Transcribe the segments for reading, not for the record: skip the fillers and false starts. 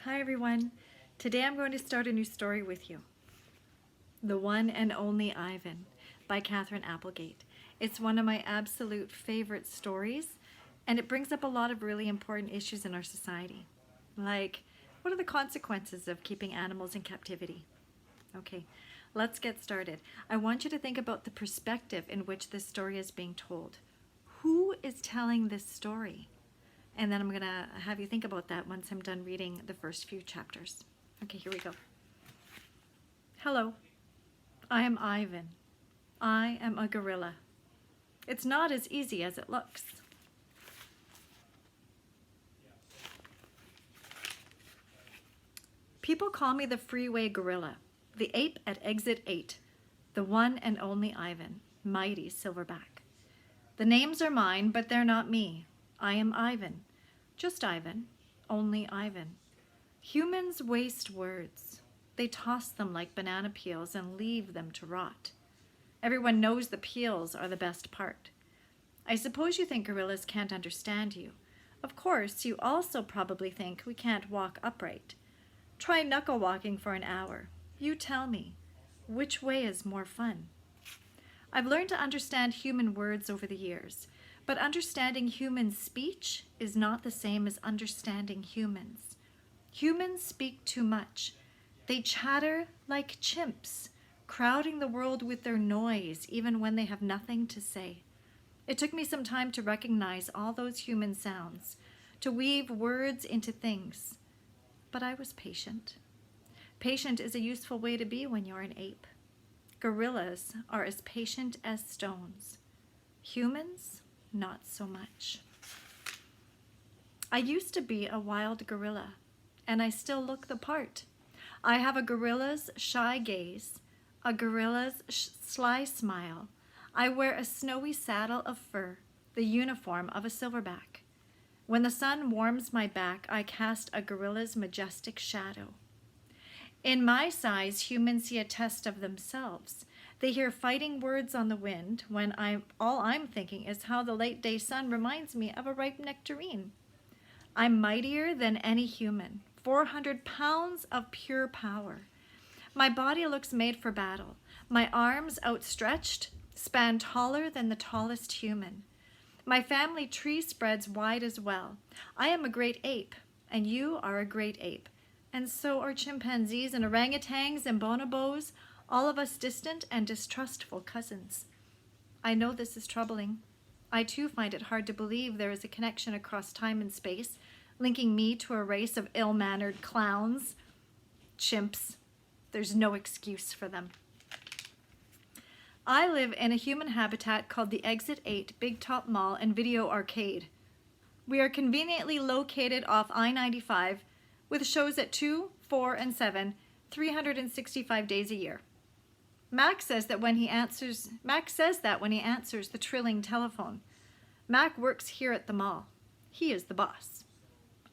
Hi everyone. Today I'm going to start a new story with you. The One and Only Ivan by Katherine Applegate. It's one of my absolute favorite stories, and it brings up a lot of really important issues in our society. Like, what are the consequences of keeping animals in captivity? Okay, let's get started. I want you to think about the perspective in which this story is being told. Who is telling this story? And then I'm going to have you think about that once I'm done reading the first few chapters. Okay, here we go. Hello, I am Ivan. I am a gorilla. It's not as easy as it looks. People call me the freeway gorilla, the ape at exit 8, the one and only Ivan, mighty silverback. The names are mine, but they're not me. I am Ivan. Just Ivan, only Ivan. Humans waste words. They toss them like banana peels and leave them to rot. Everyone knows the peels are the best part. I suppose you think gorillas can't understand you. Of course, you also probably think we can't walk upright. Try knuckle walking for an hour. You tell me, which way is more fun? I've learned to understand human words over the years. But understanding human speech is not the same as understanding humans. Humans speak too much. They chatter like chimps, crowding the world with their noise even when they have nothing to say. It took me some time to recognize all those human sounds, to weave words into things. But I was patient. Patient is a useful way to be when you're an ape. Gorillas are as patient as stones. Humans, not so much. I used to be a wild gorilla, and I still look the part. I have a gorilla's shy gaze, a gorilla's sly smile. I wear a snowy saddle of fur, the uniform of a silverback. When the sun warms my back, I cast a gorilla's majestic shadow. In my size, humans see a test of themselves. They hear fighting words on the wind when all I'm thinking is how the late day sun reminds me of a ripe nectarine. I'm mightier than any human, 400 pounds of pure power. My body looks made for battle. My arms, outstretched, span taller than the tallest human. My family tree spreads wide as well. I am a great ape, and you are a great ape. And so are chimpanzees and orangutans and bonobos, all of us distant and distrustful cousins. I know this is troubling. I too find it hard to believe there is a connection across time and space, linking me to a race of ill-mannered clowns. Chimps. There's no excuse for them. I live in a human habitat called the Exit 8 Big Top Mall and Video Arcade. We are conveniently located off I-95 with shows at 2, 4, and 7, 365 days a year. Mac says that when he answers the trilling telephone. Mac works here at the mall. He is the boss.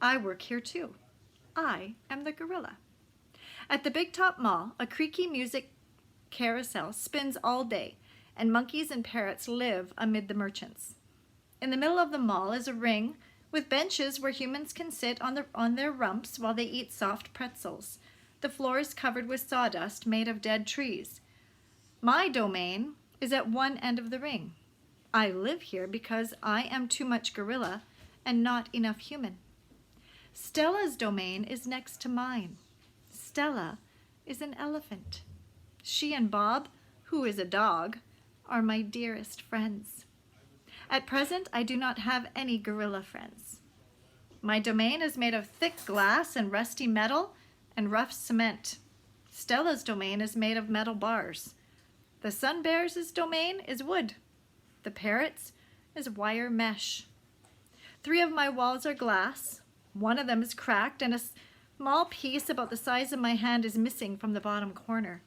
I work here too. I am the gorilla. At the Big Top Mall, a creaky music carousel spins all day, and monkeys and parrots live amid the merchants. In the middle of the mall is a ring with benches where humans can sit on their rumps while they eat soft pretzels. The floor is covered with sawdust made of dead trees. My domain is at one end of the ring. I live here because I am too much gorilla and not enough human. Stella's domain is next to mine. Stella is an elephant. She and Bob, who is a dog, are my dearest friends. At present, I do not have any gorilla friends. My domain is made of thick glass and rusty metal and rough cement. Stella's domain is made of metal bars. The sun bear's domain is wood. The parrot's is wire mesh. 3 of my walls are glass. One of them is cracked, and a small piece about the size of my hand is missing from the bottom corner.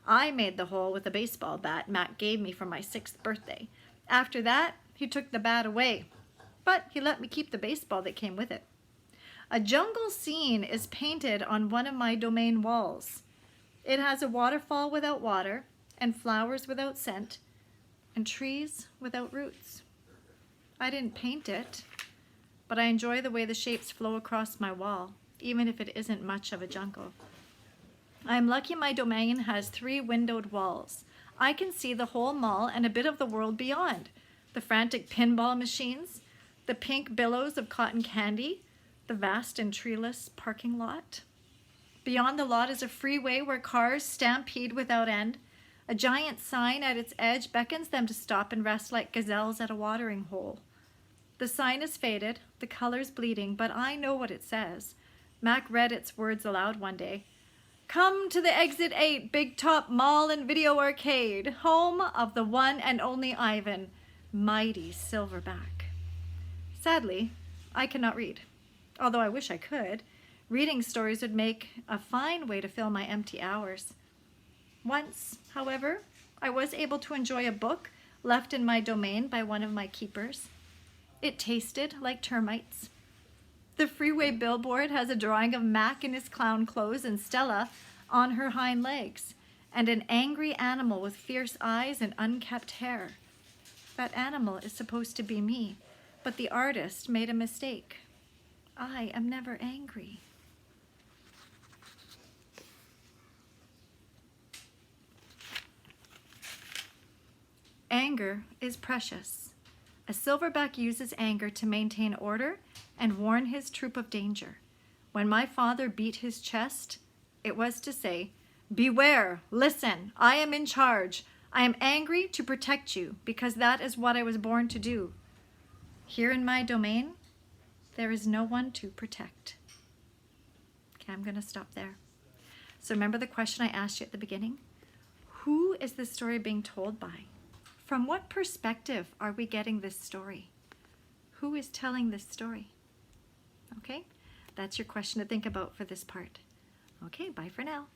I made the hole with a baseball bat Mac gave me for my 6th birthday. After that, he took the bat away, but he let me keep the baseball that came with it. A jungle scene is painted on one of my domain walls. It has a waterfall without water, and flowers without scent, and trees without roots. I didn't paint it, but I enjoy the way the shapes flow across my wall. even if it isn't much of a jungle. I'm lucky my domain has 3 windowed walls. I can see the whole mall and a bit of the world beyond. The frantic pinball machines, the pink billows of cotton candy, the vast and treeless parking lot. Beyond the lot is a freeway where cars stampede without end. A giant sign at its edge beckons them to stop and rest like gazelles at a watering hole. The sign is faded, the colors bleeding, but I know what it says. Mac read its words aloud one day. Come to the Exit 8 Big Top Mall and Video Arcade, home of the one and only Ivan, mighty Silverback. Sadly, I cannot read, although I wish I could. Reading stories would make a fine way to fill my empty hours. Once, however, I was able to enjoy a book left in my domain by one of my keepers. It tasted like termites. The freeway billboard has a drawing of Mac in his clown clothes and Stella on her hind legs, and an angry animal with fierce eyes and unkempt hair. That animal is supposed to be me, but the artist made a mistake. I am never angry. Anger is precious. A silverback uses anger to maintain order and warn his troop of danger. When my father beat his chest, it was to say, beware, listen, I am in charge. I am angry to protect you because that is what I was born to do. Here in my domain, there is no one to protect. Okay, I'm going to stop there. So remember the question I asked you at the beginning? Who is this story being told by? From what perspective are we getting this story? Who is telling this story? Okay, that's your question to think about for this part. Okay, bye for now.